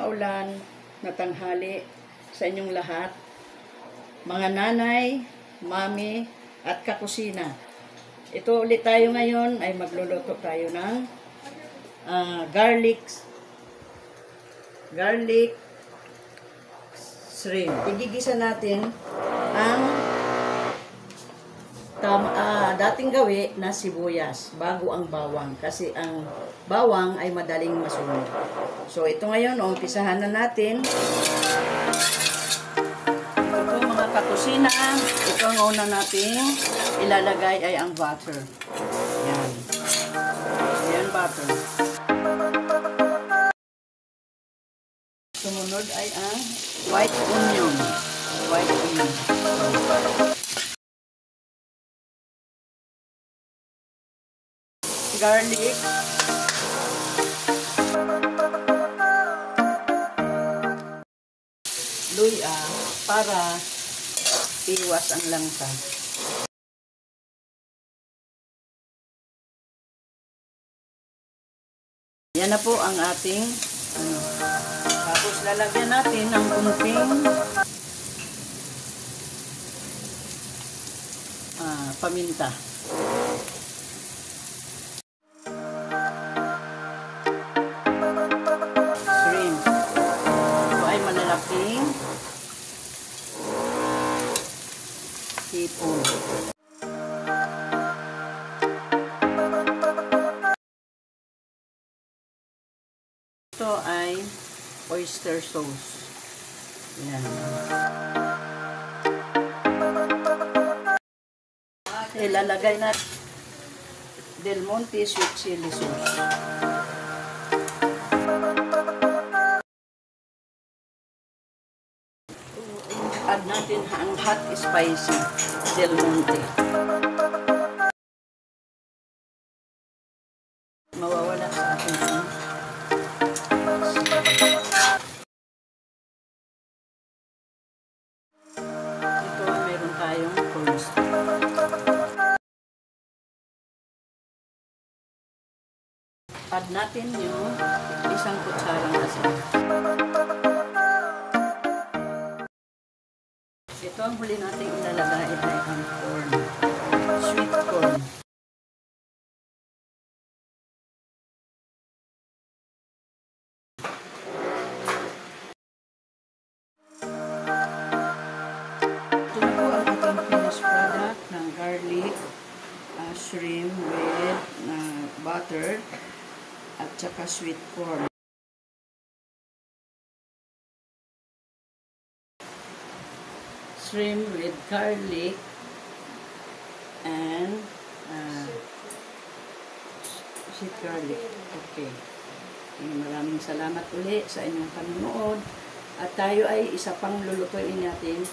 maulan na tanghali sa inyong lahat, mga nanay, mami, at kakusina. Ito ulit tayo ngayon ay magluluto tayo ng garlic shrimp. Igigisa natin ang dating gawi na sibuyas bago ang bawang, kasi ang bawang ay madaling masunog. So ito ngayon, umpisahan na natin. Ito mga kakusina, ito ang una natin ilalagay ay ang butter. Yan. Yan butter. Sumunod ay ang white onion. White onion. Garlic, luya para iwas ang langsa. Yan na po ang ating tapos lalagyan natin ng kunting paminta. Hipon. Ito ay oyster sauce. Yan. Ilalagay na Del Monte sweet chili sauce. Add natin ang hot spicy Del Monte. Mawawala sa atin ito. Meron tayong cornstarch. Add natin yung isang kutsarang asin. Ito ang huli natin ilalagay ay ang corn. Sweet corn. Ito na po ang ating finished product ng garlic shrimp with butter at saka sweet corn. Shrimp with garlic and sweet garlic. Okay. Maraming salamat uli sa inyong panonood. At tayo ay isa pang lulutuin natin.